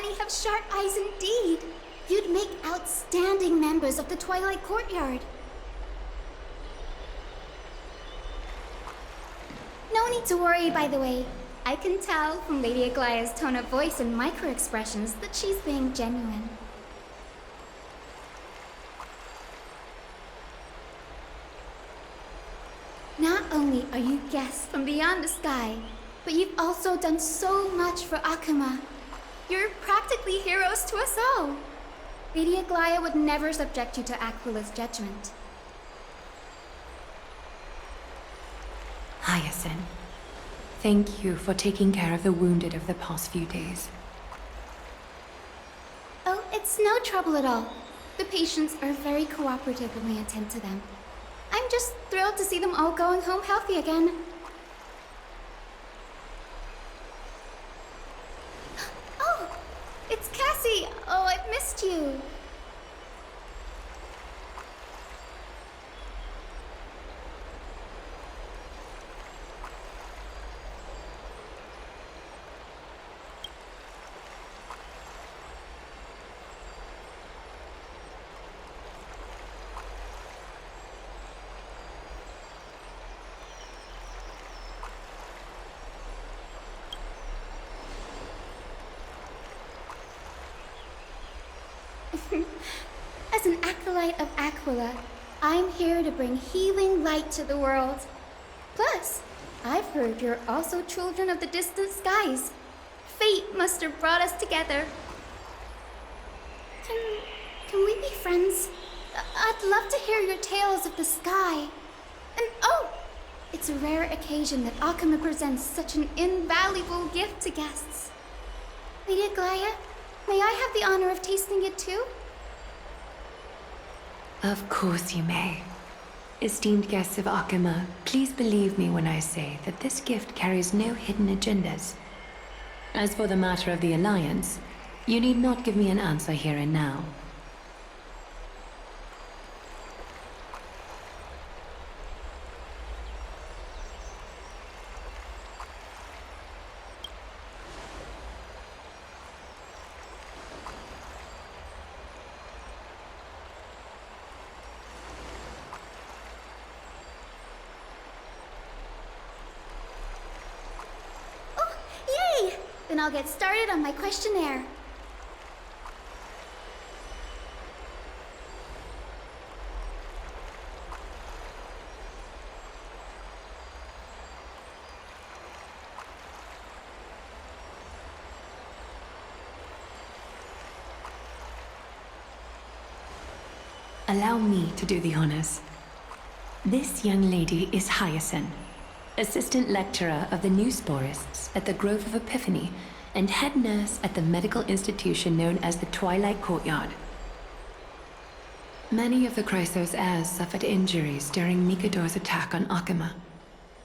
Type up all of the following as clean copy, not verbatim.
Annie have sharp eyes indeed. You'd make outstanding members of the Twilight Courtyard. No need to worry, by the way. I can tell from Lady Aglaya's tone of voice and micro-expressions that she's being genuine. Not only are you guests from beyond the sky, but you've also done so much for Akuma. You're practically heroes to us all. Lady Aglaya would never subject you to Aquila's judgment. Hyacinth, thank you for taking care of the wounded of the past few days. Oh, it's no trouble at all. The patients are very cooperative when we attend to them. I'm just thrilled to see them all going home healthy again. Oh, it's Cassie! Oh, I've missed you. As an acolyte of Aquila, I'm here to bring healing light to the world. Plus, I've heard you're also children of the distant skies. Fate must have brought us together. Can we be friends? I'd love to hear your tales of the sky. And oh, it's a rare occasion that Akuma presents such an invaluable gift to guests. Lady Aglaya, may I have the honor of tasting it too? Of course you may. Esteemed guests of Akuma, please believe me when I say that this gift carries no hidden agendas. As for the matter of the Alliance, you need not give me an answer here and now. Then I'll get started on my questionnaire. Allow me to do the honors. This young lady is Hyacinth, assistant lecturer of the Newsporists at the Grove of Epiphany, and head nurse at the medical institution known as the Twilight Courtyard. Many of the Chrysos heirs suffered injuries during Mikado's attack on Akuma,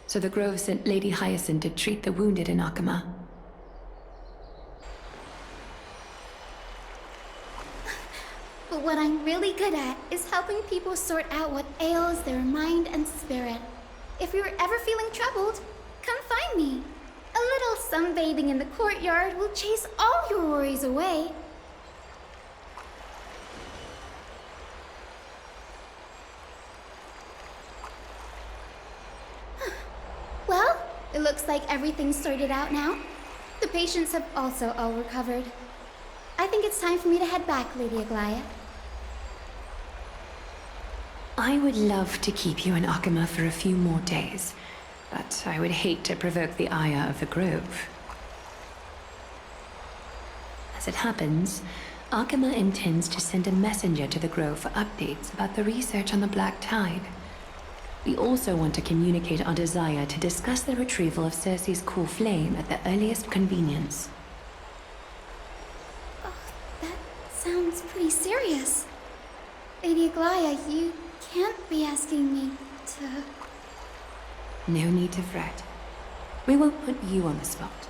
so the Grove sent Lady Hyacinth to treat the wounded in Akuma. But what I'm really good at is helping people sort out what ails their mind and spirit. If you're ever feeling troubled, come find me. A little sunbathing in the courtyard will chase all your worries away. Well, it looks like everything's sorted out now. The patients have also all recovered. I think it's time for me to head back, Lady Aglaya. I would love to keep you in Akuma for a few more days, but I would hate to provoke the ire of the Grove. As it happens, Akuma intends to send a messenger to the Grove for updates about the research on the Black Tide. We also want to communicate our desire to discuss the retrieval of Circe's core flame at the earliest convenience. Oh, that sounds pretty serious. Lady Aglaya, you can't be asking me to... No need to fret. We won't put you on the spot.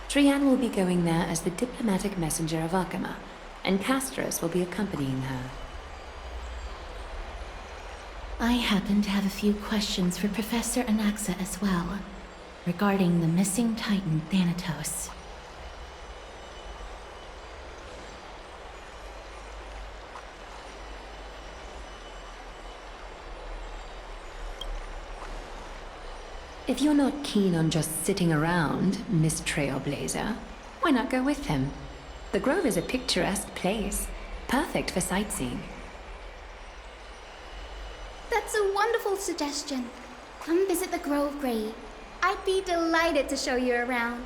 Trianne will be going there as the diplomatic messenger of Akuma, and Castros will be accompanying her. I happen to have a few questions for Professor Anaxa as well, regarding the missing Titan Thanatos. If you're not keen on just sitting around, Miss Trailblazer, why not go with him? The Grove is a picturesque place, perfect for sightseeing. That's a wonderful suggestion. Come visit the Grove, Gray. I'd be delighted to show you around.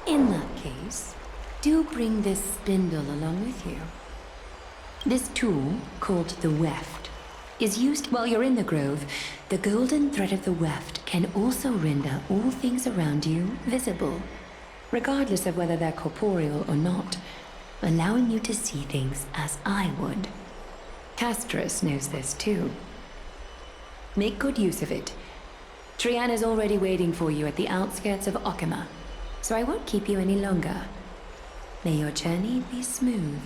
In that case, do bring this spindle along with you. This tool, called the weft, is used while you're in the Grove. The golden thread of the weft can also render all things around you visible, regardless of whether they're corporeal or not, allowing you to see things as I would. Castris knows this too. Make good use of it. Trian is already waiting for you at the outskirts of Okima, so I won't keep you any longer. May your journey be smooth.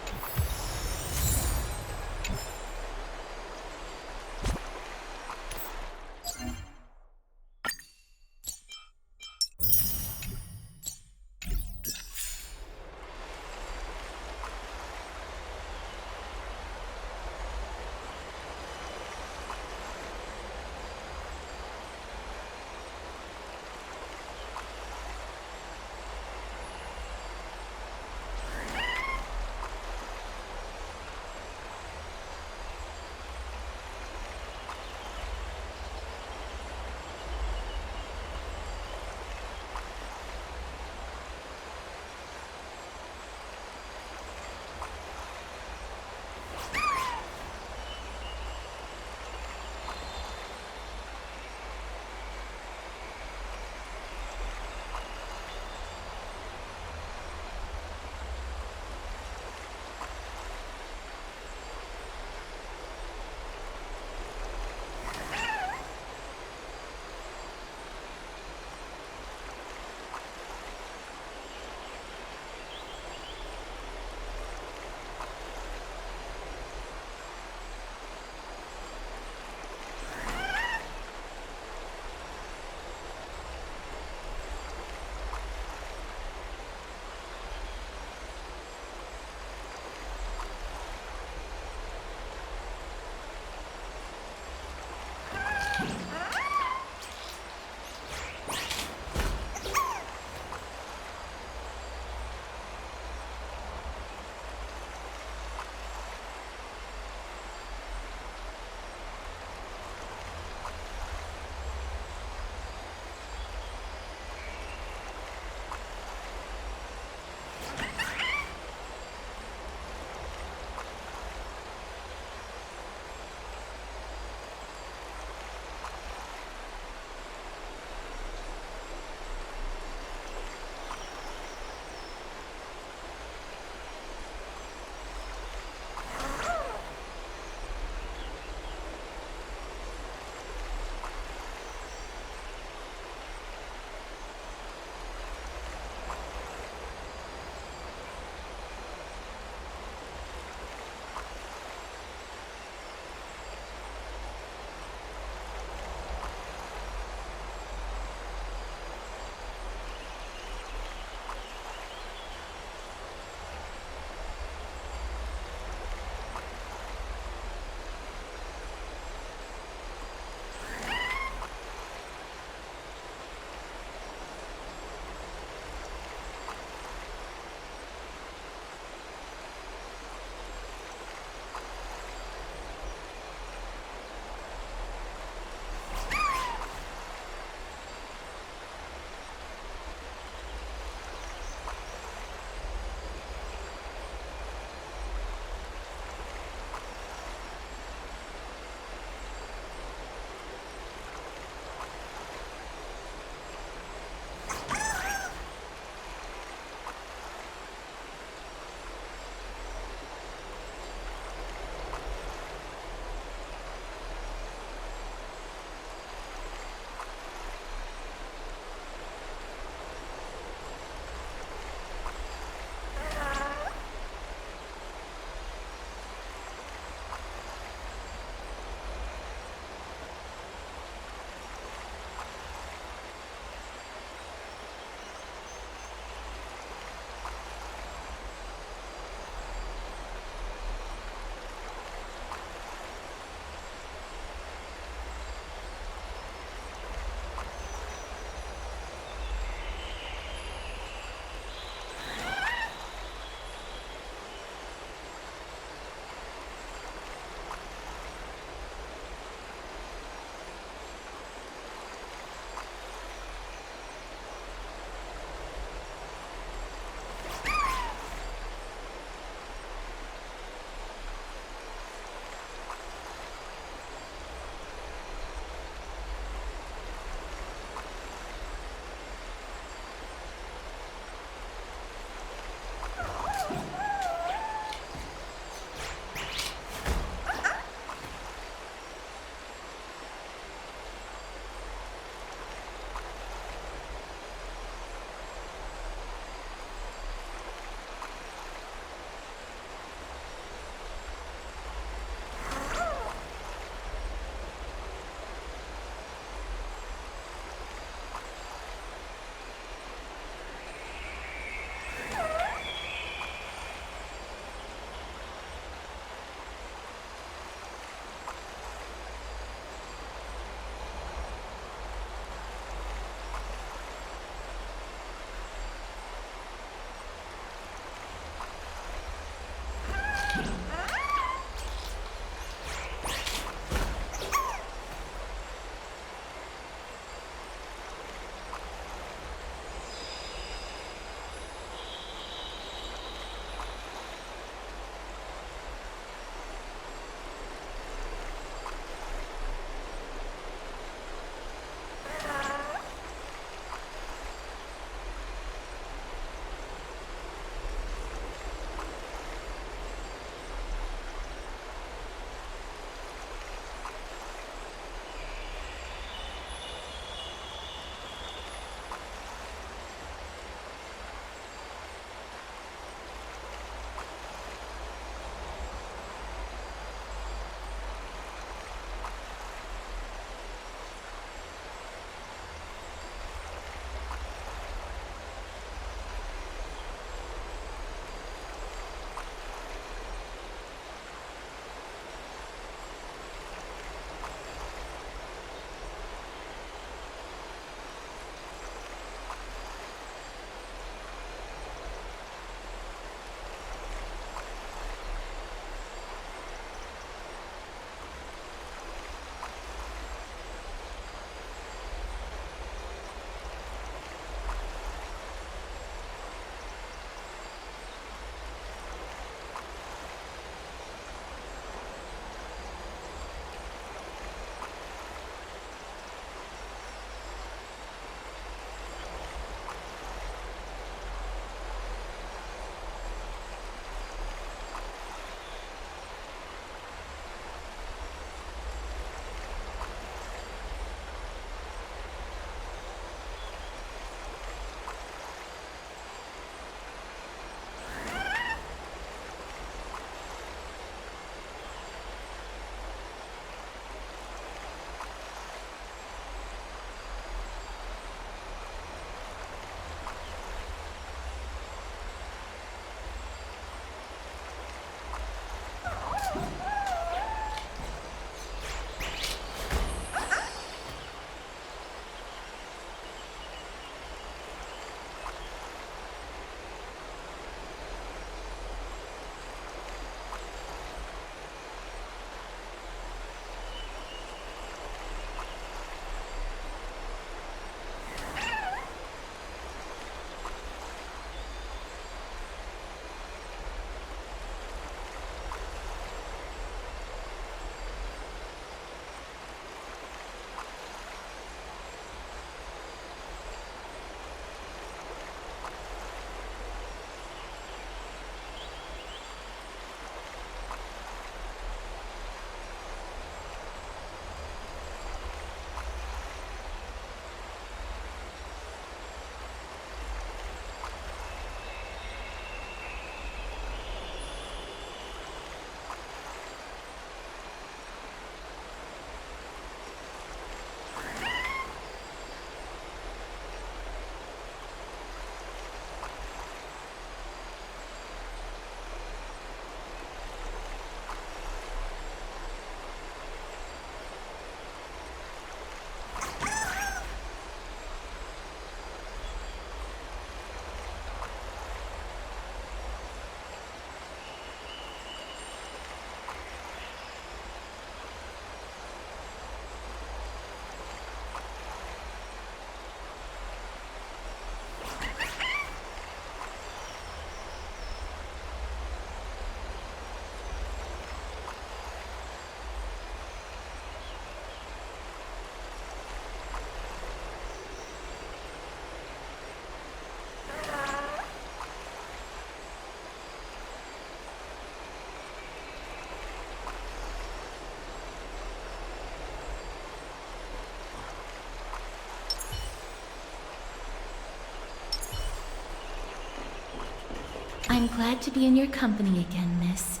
I'm glad to be in your company again, miss.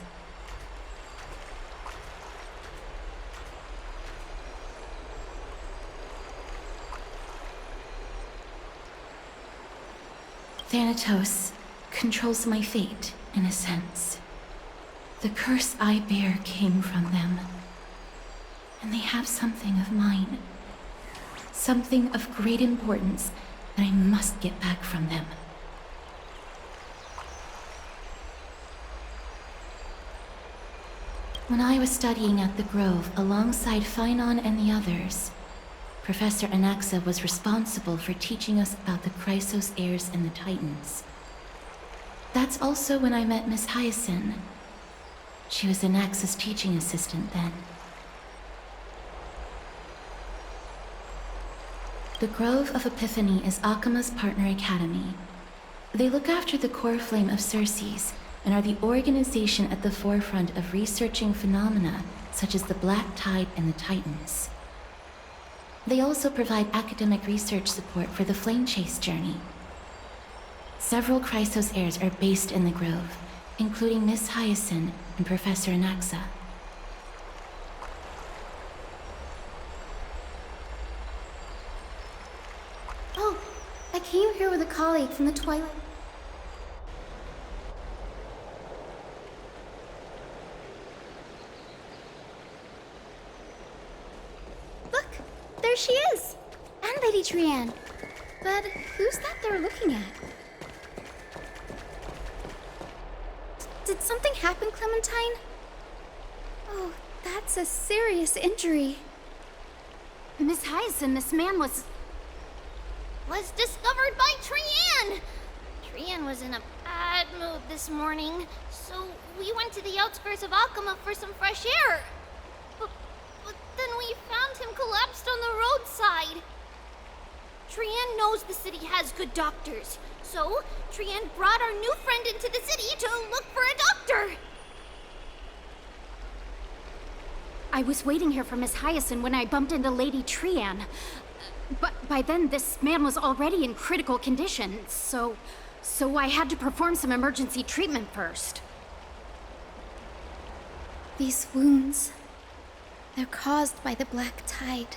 Thanatos controls my fate, in a sense. The curse I bear came from them. And they have something of mine. Something of great importance that I must get back from them. When I was studying at the Grove alongside Phainon and the others, Professor Anaxa was responsible for teaching us about the Chrysos heirs and the Titans. That's also when I met Miss Hyacinth. She was Anaxa's teaching assistant then. The Grove of Epiphany is Akima's partner academy. They look after the core flame of Circes and are the organization at the forefront of researching phenomena such as the Black Tide and the Titans. They also provide academic research support for the Flame Chase journey. Several Chrysos heirs are based in the Grove, including Miss Hyacinth and Professor Anaxa. Oh, I came here with a colleague from the Twilight. Look, there she is! And Lady Trianne. But who's that they're looking at? Did something happen, Clementine? Oh, that's a serious injury. Miss Hyacinth, this man was discovered by Trianne! Trianne was in a bad mood this morning, so we went to the outskirts of Akama for some fresh air. But then we found him collapsed on the roadside. Trianne knows the city has good doctors, so Trianne brought our new friend into the city to look for a doctor. I was waiting here for Miss Hyacinth when I bumped into Lady Trianne. But by then, this man was already in critical condition, so I had to perform some emergency treatment first. These wounds, they're caused by the Black Tide.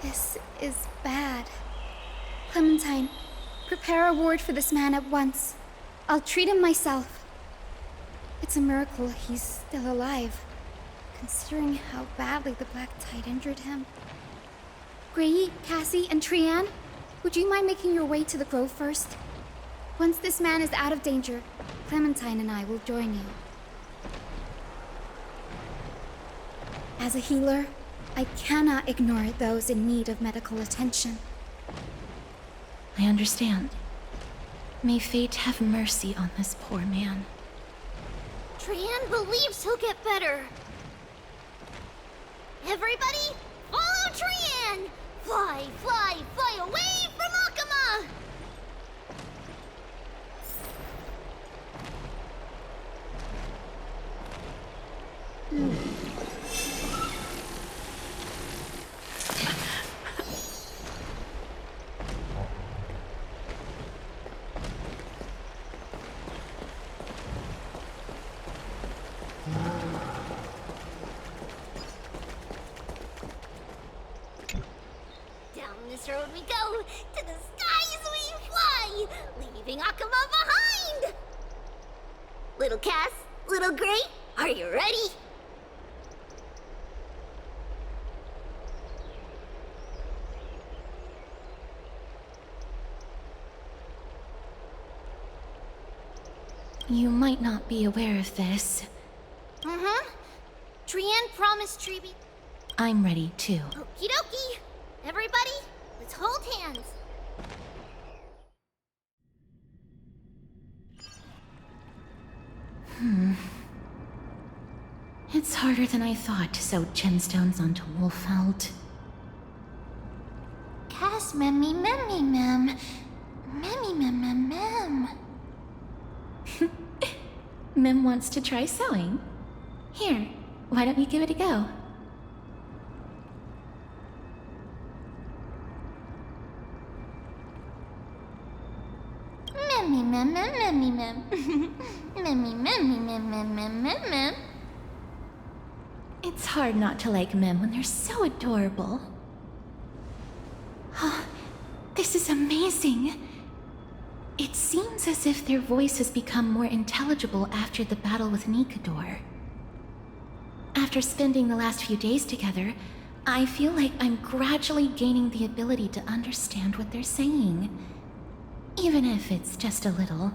This is bad. Clementine, prepare a ward for this man at once. I'll treat him myself. It's a miracle he's still alive, considering how badly the Black Tide injured him. Grey, Cassie, and Trianne, would you mind making your way to the Grove first? Once this man is out of danger, Clementine and I will join you. As a healer, I cannot ignore those in need of medical attention. I understand. May fate have mercy on this poor man. Trianne believes he'll get better. Everybody, follow Trianne! Fly, fly, fly away from Akama! This road we go, to the skies we fly, leaving Akama behind! Little Cass, little Grey, are you ready? You might not be aware of this. Trianne promised Treeby. I'm ready too. Okie dokie. Everybody, let's hold hands. It's harder than I thought to sew gemstones onto Wolfeld. Cass, memmy, memmy, mem. Memmy, mem, mem, mem. Mem wants to try sewing. Here, why don't you give it a go? It's hard not to like Mem when they're so adorable. Oh, this is amazing. It seems as if their voice has become more intelligible after the battle with Nikador. After spending the last few days together, I feel like I'm gradually gaining the ability to understand what they're saying. Even if it's just a little.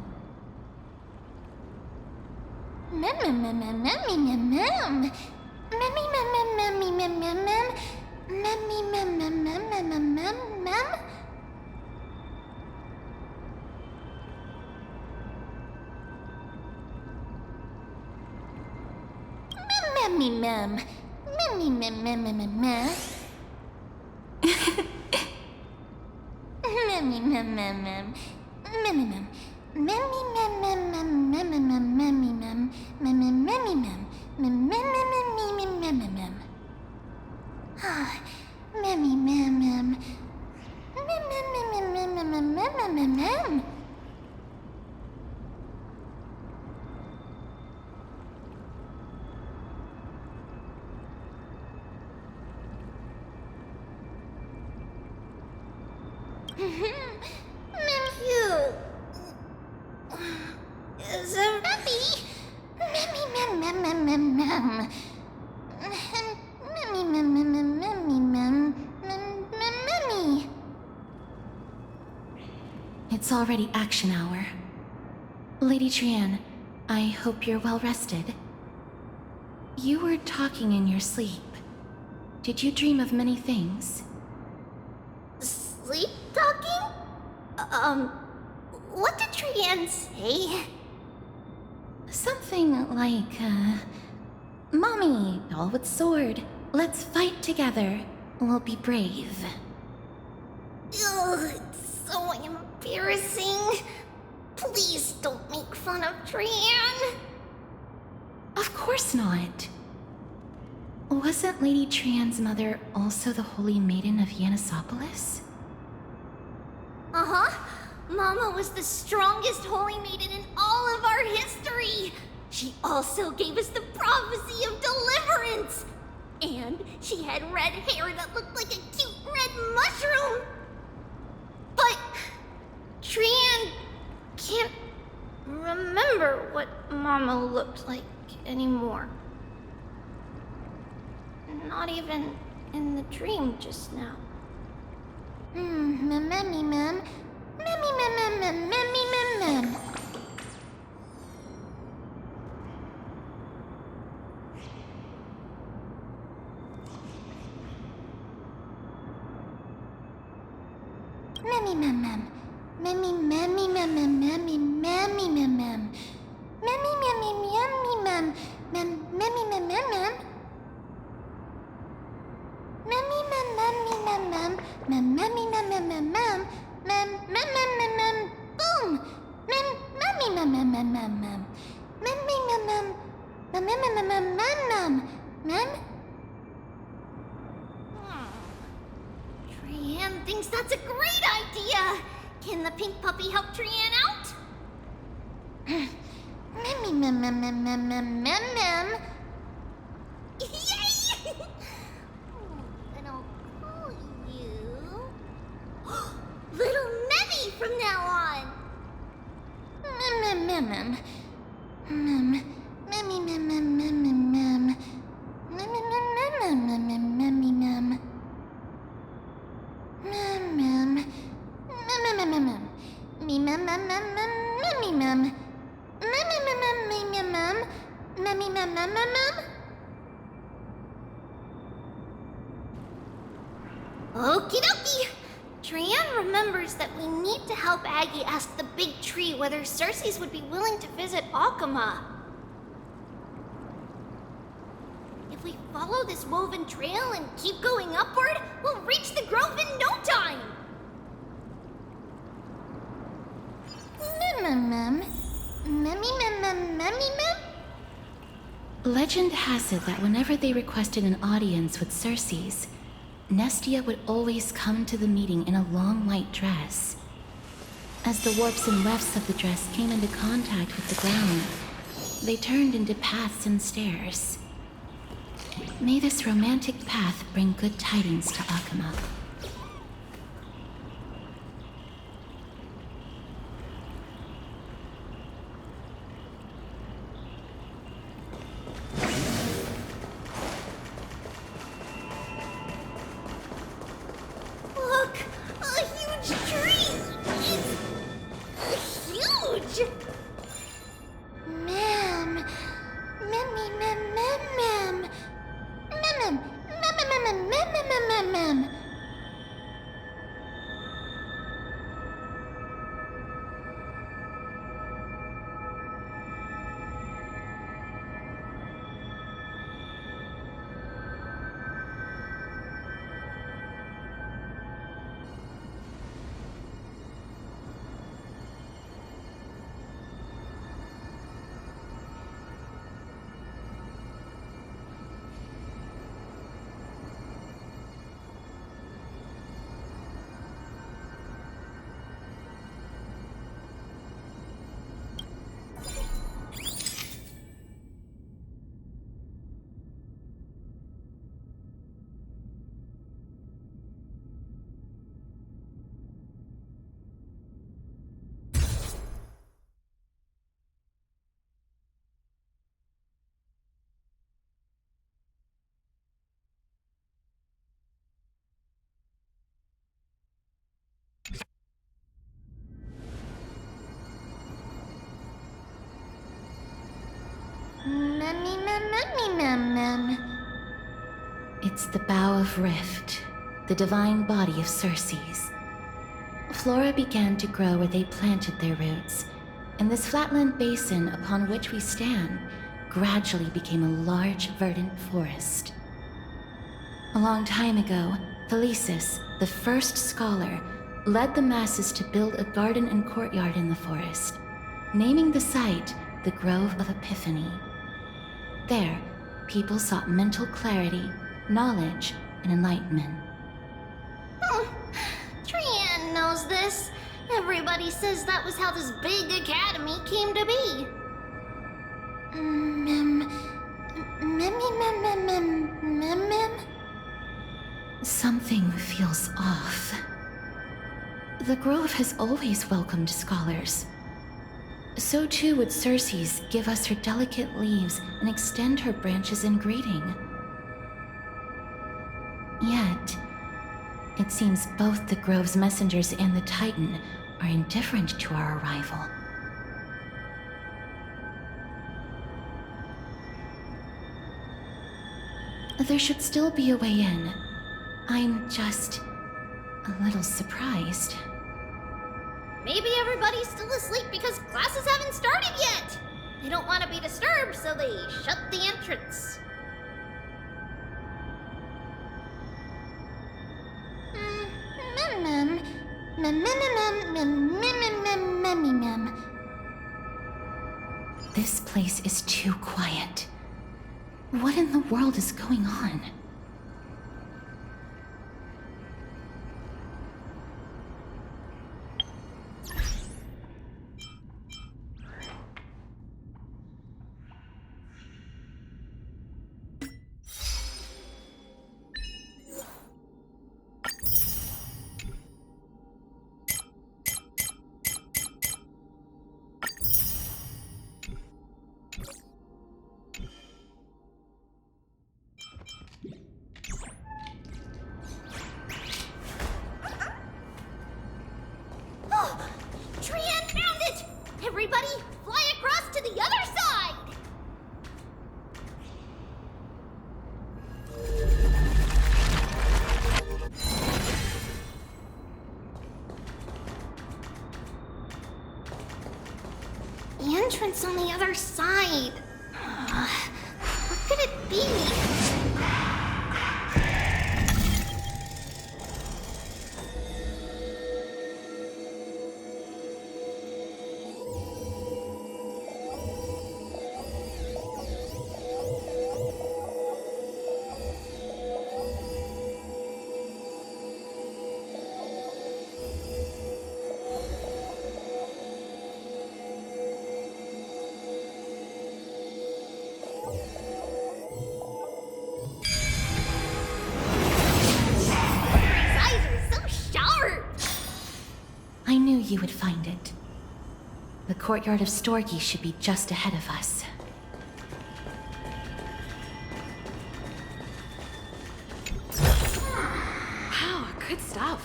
It's already action hour. Lady Trian, I hope you're well rested. You were talking in your sleep. Did you dream of many things? Sleep talking? What did Trian say? Something like, Mommy, doll with sword, let's fight together. We'll be brave. Ugh, it's so embarrassing. Please don't make fun of Trian. Of course not. Wasn't Lady Trian's mother also the Holy Maiden of Yanisopolis? Uh-huh. Mama was the strongest holy maiden in all of our history. She also gave us the prophecy of deliverance. And she had red hair that looked like a cute red mushroom. But Trian can't remember what Mama looked like anymore. Not even in the dream just now. Trian thinks that's a great idea. Can the pink puppy help Trian out? Yay! Then I'll call you Little Memmy from now on. Okie dokie! Trian remembers that we need to help Aggie ask the big tree whether Circes would be willing to visit Akama. If we follow this woven trail and keep going upward, we'll reach the grove in no time! Legend has it that whenever they requested an audience with Circes, Nestia would always come to the meeting in a long white dress. As the warps and wefts of the dress came into contact with the ground, they turned into paths and stairs. May this romantic path bring good tidings to Akuma. Look! A huge tree! It's huge! Ma'am. Mem. Mem. Mem. Mem. It's the Bough of Rift, the divine body of Circe's. Flora began to grow where they planted their roots, and this flatland basin upon which we stand gradually became a large, verdant forest. A long time ago, Thelesis, the first scholar, led the masses to build a garden and courtyard in the forest, naming the site the Grove of Epiphany. There, people sought mental clarity, knowledge, and enlightenment. Trian knows this. Everybody says that was how this big academy came to be. Mem. Something feels off. The Grove has always welcomed scholars. So too would Circe's give us her delicate leaves and extend her branches in greeting. Yet, it seems both the Grove's messengers and the Titan are indifferent to our arrival. There should still be a way in. I'm just a little surprised. Maybe everybody's still asleep because classes haven't started yet. They don't want to be disturbed, so they shut the entrance. Mem. This place is too quiet. What in the world is going on? Trian found it! Everybody, fly across to the other side! The entrance on the other side. What could it be? you would find it. The courtyard of Storgi should be just ahead of us. Wow, good stuff.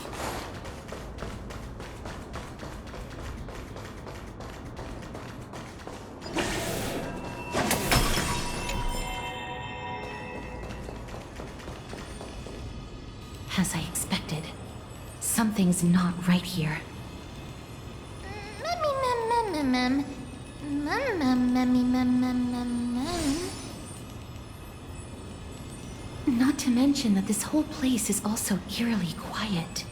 As I expected, something's not right here. Not to mention that this whole place is also eerily quiet.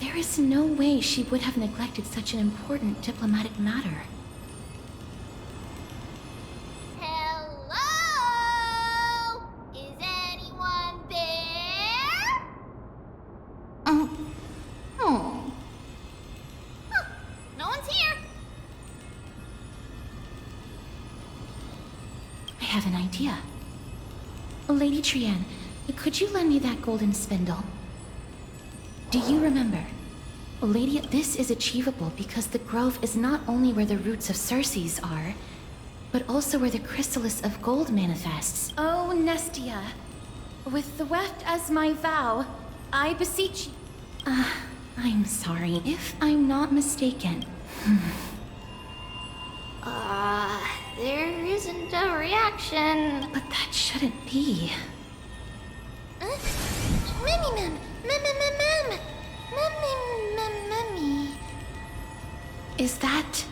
There is no way she would have neglected such an important diplomatic matter. Hello? Is anyone there? No one's here. I have an idea. Lady Trienne, could you lend me that golden spindle? Do you remember? Lady, this is achievable because the grove is not only where the roots of Circes are, but also where the chrysalis of gold manifests. Oh, Nestia. With the weft as my vow, I beseech you. I'm sorry. If I'm not mistaken, There isn't a reaction. but that shouldn't be. Mummy. Is that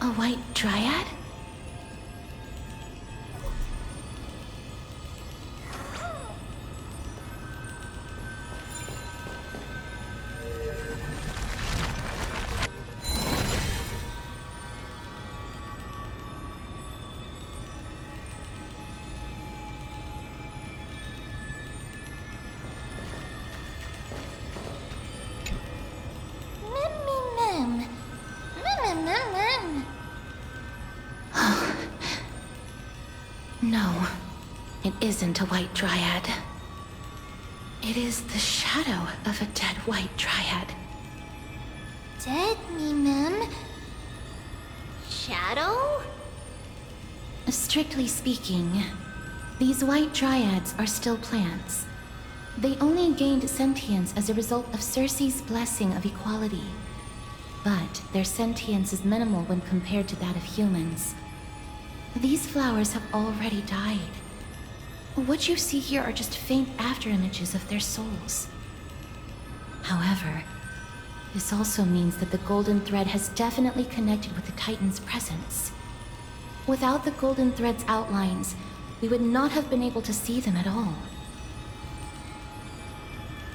a white dryad? No, it isn't a white dryad. It is the shadow of a dead white dryad. Dead mem. Shadow? Strictly speaking, these white dryads are still plants. They only gained sentience as a result of Circe's blessing of equality. But their sentience is minimal when compared to that of humans. These flowers have already died. What you see here are just faint afterimages of their souls. However, this also means that the golden thread has definitely connected with the Titan's presence. Without the golden thread's outlines, we would not have been able to see them at all.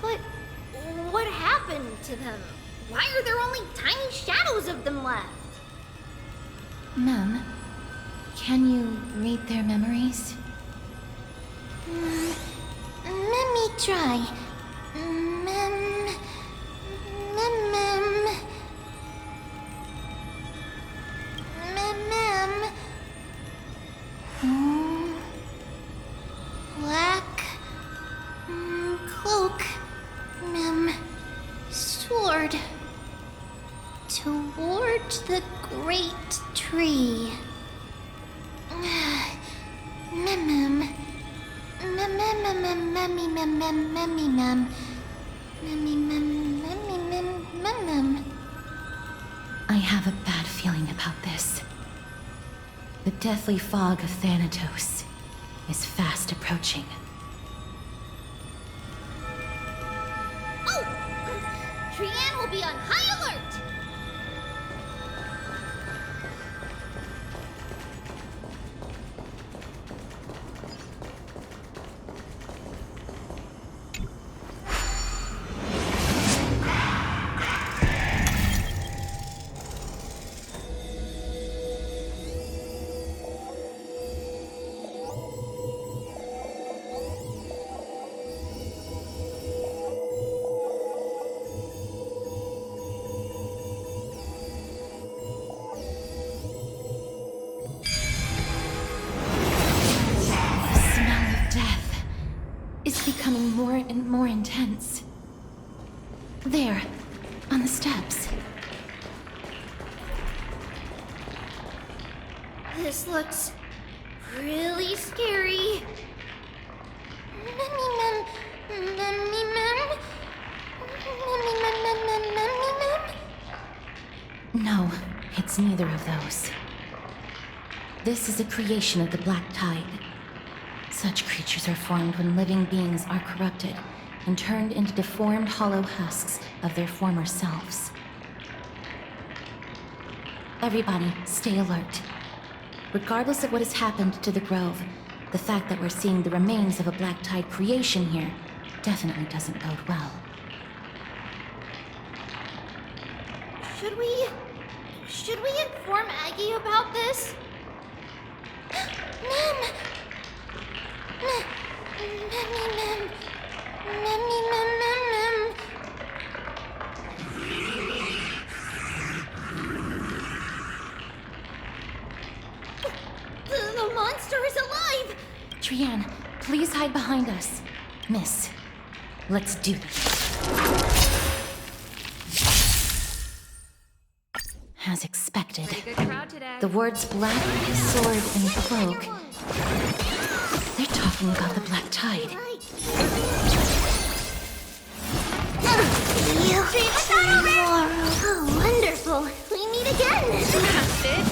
But what happened to them? Why are there only tiny shadows of them left? Ma'am, can you read their memories? Let me try. Black cloak, sword toward the great tree. I have a bad feeling about this. The deathly fog of Thanatos is fast approaching. Oh! Trienne will be on high alert! becoming more and more intense. There, on the steps. This looks really scary. Mem. No, it's neither of those. This is a creation of the Black Tide. Such creatures are formed when living beings are corrupted and turned into deformed hollow husks of their former selves. Everybody, stay alert. Regardless of what has happened to the Grove, the fact that we're seeing the remains of a Black Tide creation here definitely doesn't bode well. Should we inform Aggie about this? Mem! The monster is alive! Trianne, please hide behind us. Miss, let's do this. As expected, Pretty good crowd today. the words black, sword, and cloak. They're talking about the Black Tide. You tomorrow. Oh, wonderful. We meet again. That's it.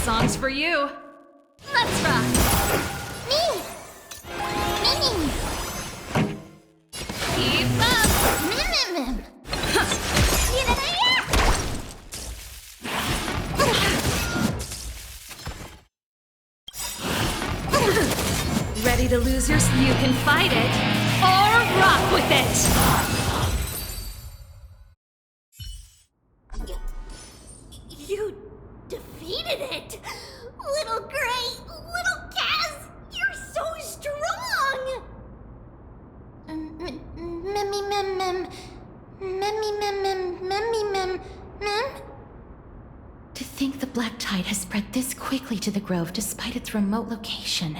Song's for you. Let's rock. Me. Keep up. Mim. Ready to lose your... You can fight it, or rock with it! You defeated it! Little Gray, little Kaz, you're so strong! To think the Black Tide has spread this quickly to the Grove despite its remote location.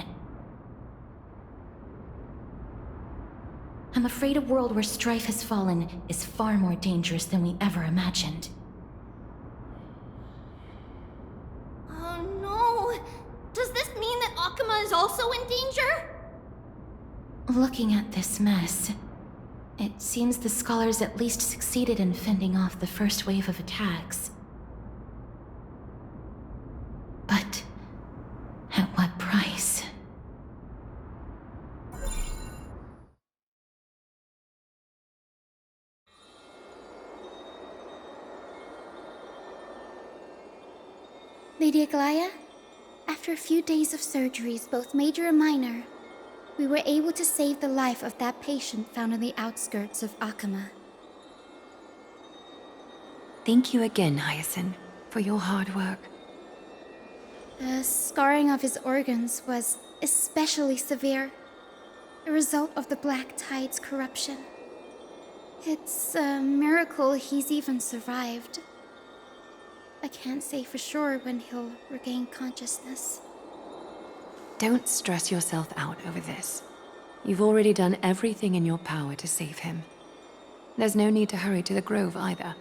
I'm afraid a world where strife has fallen is far more dangerous than we ever imagined. Oh no! Does this mean that Akuma is also in danger? Looking at this mess, it seems the scholars at least succeeded in fending off the first wave of attacks. But at what price? Lady Aglaya, after a few days of surgeries, both major and minor, we were able to save the life of that patient found on the outskirts of Akuma. Thank you again, Hyacinth, for your hard work. The scarring of his organs was especially severe, a result of the Black Tide's corruption. It's a miracle he's even survived. I can't say for sure when he'll regain consciousness. Don't stress yourself out over this. You've already done everything in your power to save him. There's no need to hurry to the Grove either.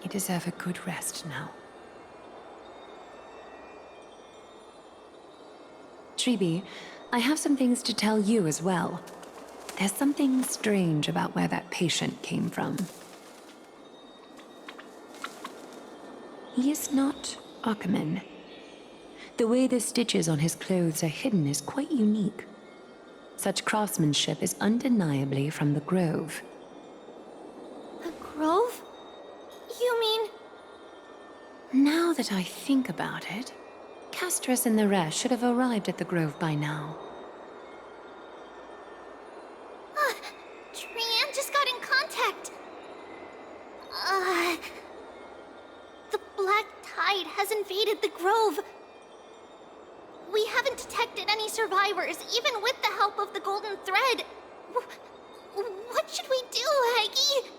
You deserve a good rest now. Tribi, I have some things to tell you as well. There's something strange about where that patient came from. He is not Akaman. The way the stitches on his clothes are hidden is quite unique. Such craftsmanship is undeniably from the Grove. The Grove? You mean... Now that I think about it, Castris and the rest should have arrived at the Grove by now. Trianne just got in contact. The Black Tide has invaded the Grove. We haven't detected any survivors, even with the help of the Golden Thread. What should we do, Aggie?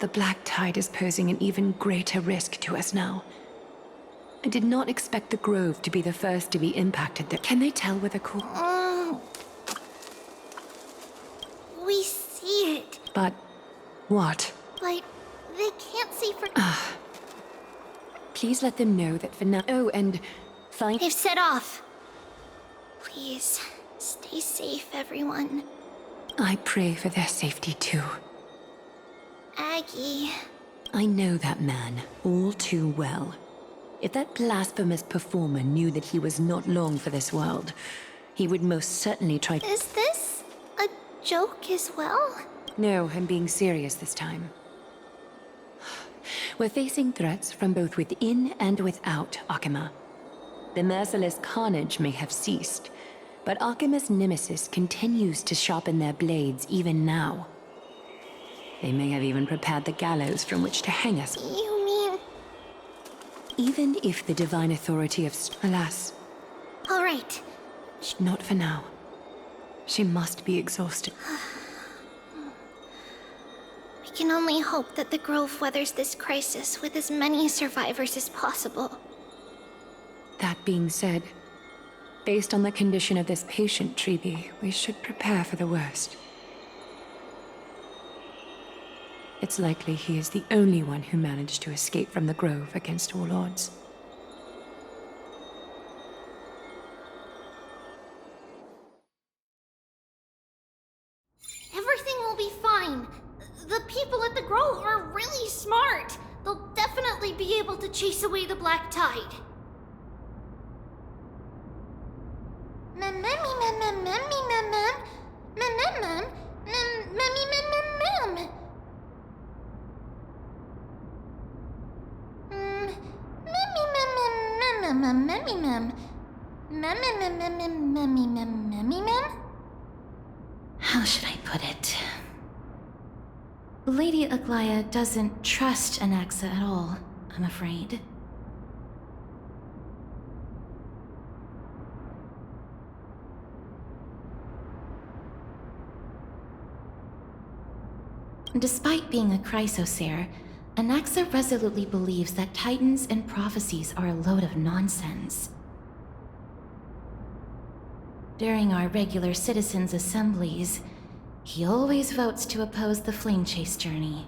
The black tide is posing an even greater risk to us now. I did not expect the grove to be the first to be impacted. Can they tell where the We see it, But what? but they can't see for... Please let them know that for now. Oh, and find. They've set off. Please, stay safe, everyone. I pray for their safety too. Aggie. I know that man all too well. If that blasphemous performer knew that he was not long for this world, he would most certainly try. Is this a joke as well? No, I'm being serious this time. We're facing threats from both within and without Akama. The merciless carnage may have ceased, but Akama's nemesis continues to sharpen their blades even now. They may have even prepared the gallows from which to hang us. You mean... Even if the divine authority of... Alas, All right. not for now. She must be exhausted. We can only hope that the Grove weathers this crisis with as many survivors as possible. That being said, based on the condition of this patient, Treeby, we should prepare for the worst. It's likely he is the only one who managed to escape from the Grove against all odds. Everything will be fine. The people at the Grove are really smart. They'll definitely be able to chase away the black tide. How should I put it? Lady Aglaya doesn't trust Anaxa at all, I'm afraid. Despite being a chrysosaur, Anaxa resolutely believes that titans and prophecies are a load of nonsense. During our regular citizens' assemblies, he always votes to oppose the flame chase journey.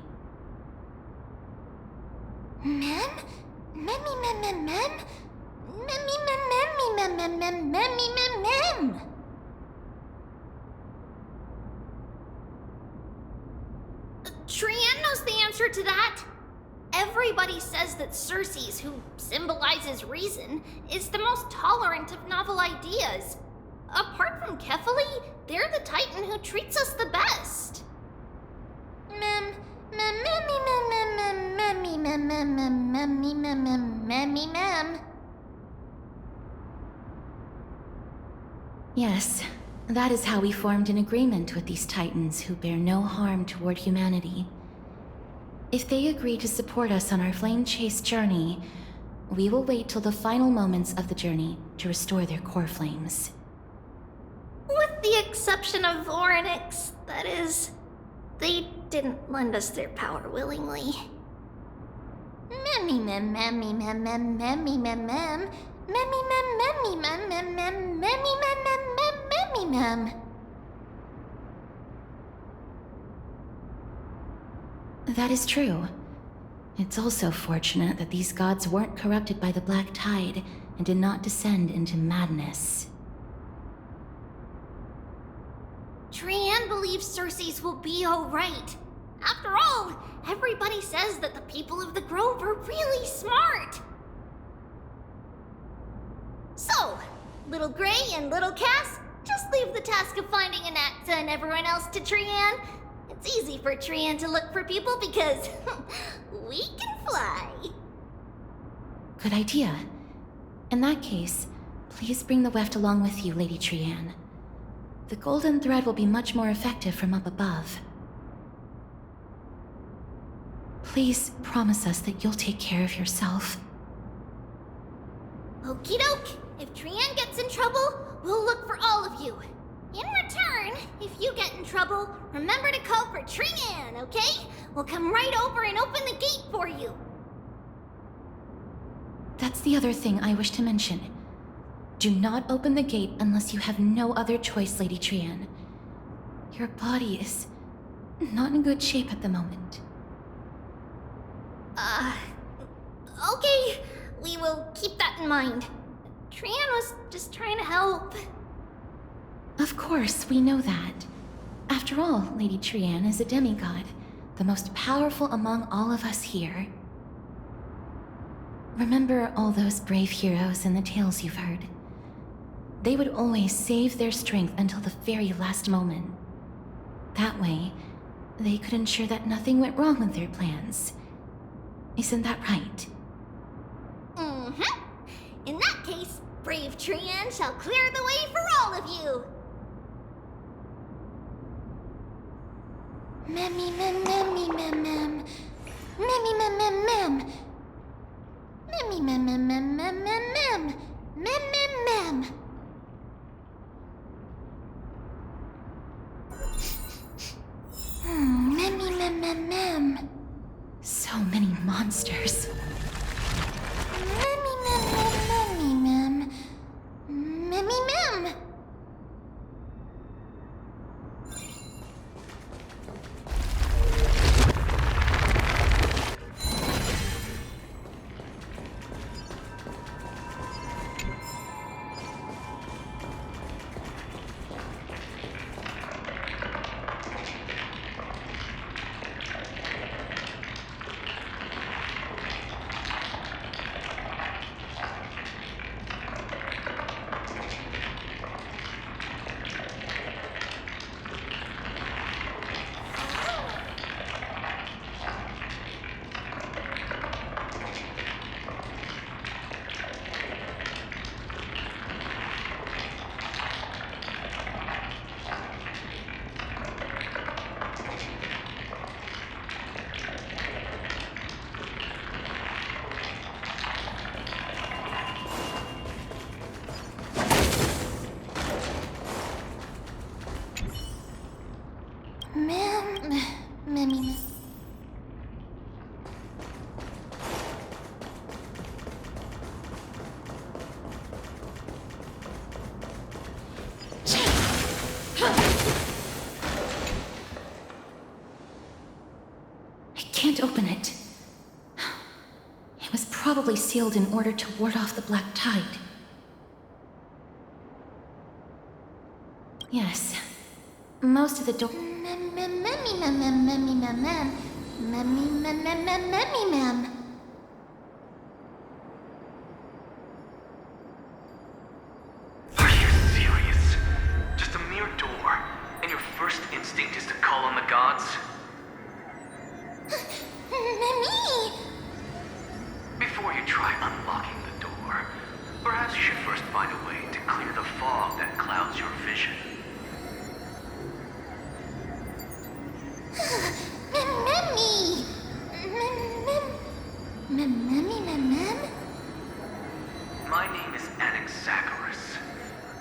Trian knows the answer to that. Everybody says that Circes, who symbolizes reason, is the most tolerant of novel ideas. Apart from Kefali, they're the Titan who treats us the best. Yes, that is how we formed an agreement with these Titans who bear no harm toward humanity. If they agree to support us on our flame chase journey, we will wait till the final moments of the journey to restore their core flames. With the exception of Orynyx, that is. They didn't lend us their power willingly. That is true. It's also fortunate that these gods weren't corrupted by the black tide and did not descend into madness. Trian believes Circes will be alright. After all, everybody says that the people of the Grove are really smart. So, Little Gray and Little Cass, just leave the task of finding Anaxa and everyone else to Trian. It's easy for Trian to look for people because we can fly. Good idea. In that case, please bring the weft along with you, Lady Trian. The golden thread will be much more effective from up above. Please promise us that you'll take care of yourself. Okie doke. If Trian gets in trouble, we'll look for all of you. In return, if you get in trouble, remember to call for Trian, okay? We'll come right over and open the gate for you. That's the other thing I wish to mention. Do not open the gate unless you have no other choice, Lady Trian. Your body is not in good shape at the moment. Okay. We will keep that in mind. Trian was just trying to help. Of course, we know that. After all, Lady Trian is a demigod, the most powerful among all of us here. Remember all those brave heroes in the tales you've heard. They would always save their strength until the very last moment. That way, they could ensure that nothing went wrong with their plans. Isn't that right? Mm-hmm. In that case, brave Trian shall clear the way for all of you. Memmy mem memmy mem mem. Memmy mem mem mem. Memmy mem mem mem mem mem mem. Mem mem mem. Memmy mem mem mem. So many monsters. Memmy mem mem memmy mem. Memmy mem. Memmy mem. I can't open it. It was probably sealed in order to ward off the black tide. Yes. Most of the door. Memmy mem mem memmy mem mem. Memmy mem mem mem memmy mem. Are you serious? Just a mere door, and your first instinct is to call on the gods? Memmy! Before you try unlocking the door, perhaps you should first find a way to clear the fog that clouds your vision. Memmy! Memmy mem mem? My name is AkaneSato,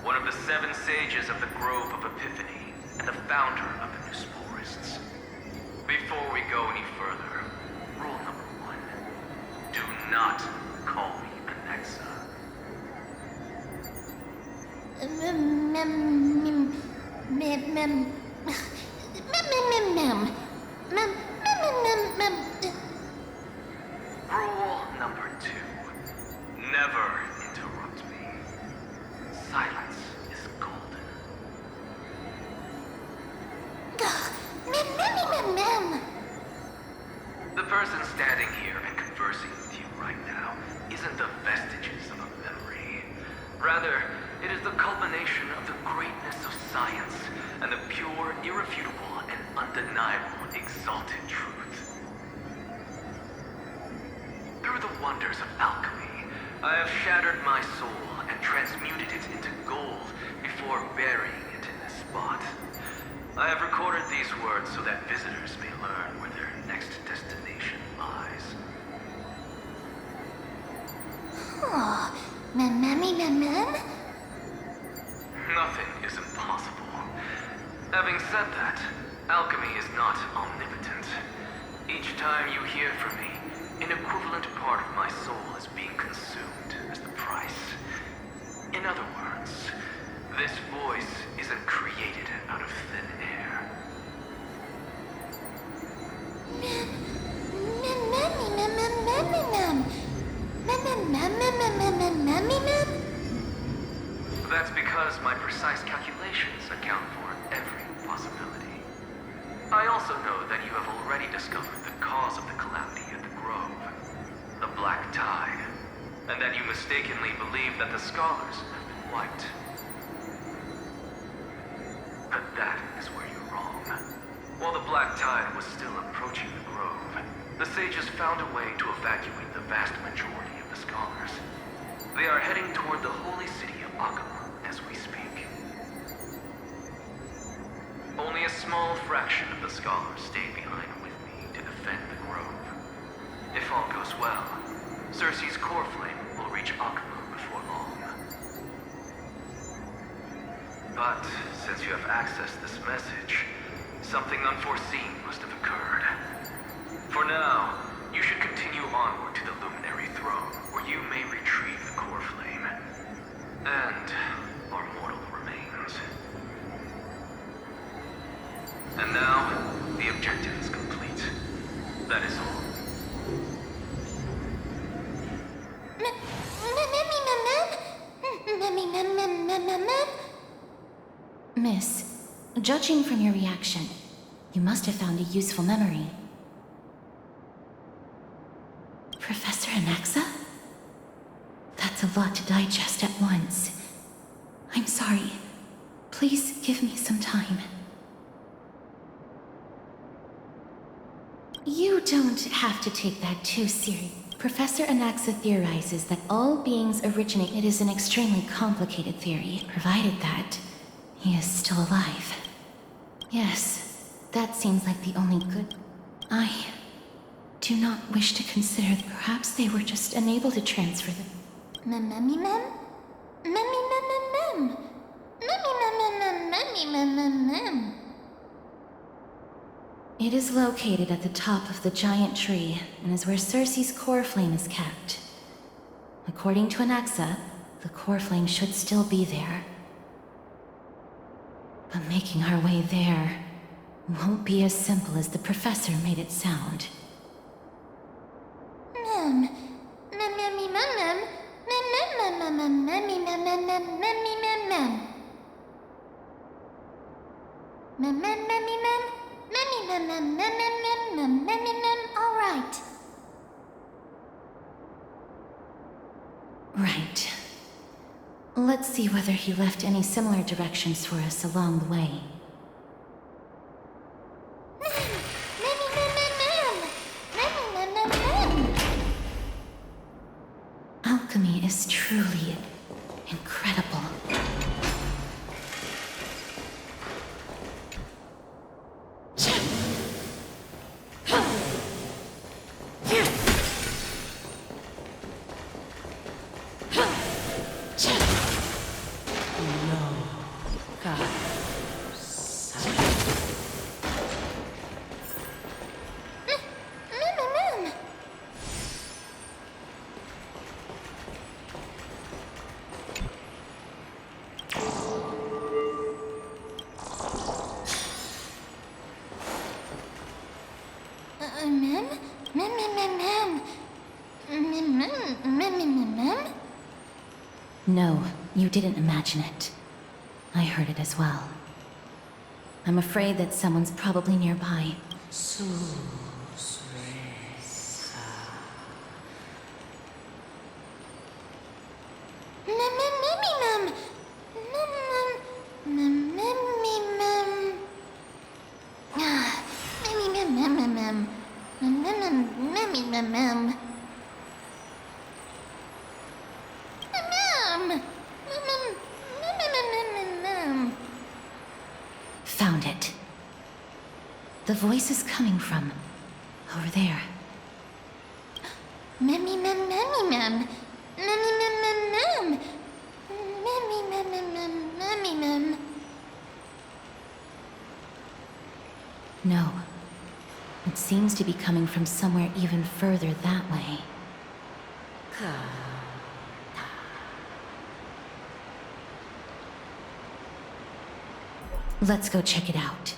one of the 7 sages of the Grove of Epiphany, and the founder of the New Sporists. Before we go any further, rule number 1. Do not call me Alexa. Mem mem mem mem mem mem mem mem mem. Rule number 2. Never interrupt me. Silence is golden. Mem. The person standing here and conversing with you right now isn't the vestiges of a memory. Rather, it is the culmination of the greatness of science and the pure, irrefutable, and undeniable exalted truth. Through the wonders of alchemy, I have shattered my soul and transmuted it into gold before burying it in this spot. I have recorded these words so that visitors may learn where their next destination lies. Oh, mem. Nothing is impossible. Having said that, alchemy is not omnipotent. Each time you hear from me, an equivalent part of my soul is being consumed as the price. In other words, this voice isn't created out of thin air. That's because my precise calculations account for every possibility. I also know that you have already discovered the cause of the calamity at the Grove, the Black Tide, and that you mistakenly believe that the scholars have been wiped. But that is where you're wrong. While the Black Tide was still approaching the Grove, the sages found a way to evacuate the vast majority of the scholars. They are heading toward the holy city of Akama as we speak. Only a small fraction of the scholars stayed behind with me to defend the Grove. If all goes well, Cersei's core flame will reach Akama before long. But since you have accessed this message, something unforeseen must have occurred. For now, you should continue onward to the Luminary Throne, where you may retrieve the core flame. And our mortal remains. And now, the objective is complete. That is all. Miss, judging from your reaction, you must have found a useful memory. Professor Anaxa? That's a lot to digest at once. I'm sorry. Please give me some time. You don't have to take that too seriously. Professor Anaxa theorizes that all beings originate. It is an extremely complicated theory, provided that he is still alive. Yes, that seems like the only good. I do not wish to consider that perhaps they were just unable to transfer them. It is located at the top of the giant tree and is where Cersei's core flame is kept. According to Anaxa, the core flame should still be there. But making our way there won't be as simple as the professor made it sound. All right. Right. Let's see whether he left any similar directions for us along the way. Alchemy is truly incredible. No, you didn't imagine it. I heard it as well. I'm afraid that someone's probably nearby. Found it. The voice is coming from over there. No. It seems to be coming from somewhere even further that way. Let's go check it out.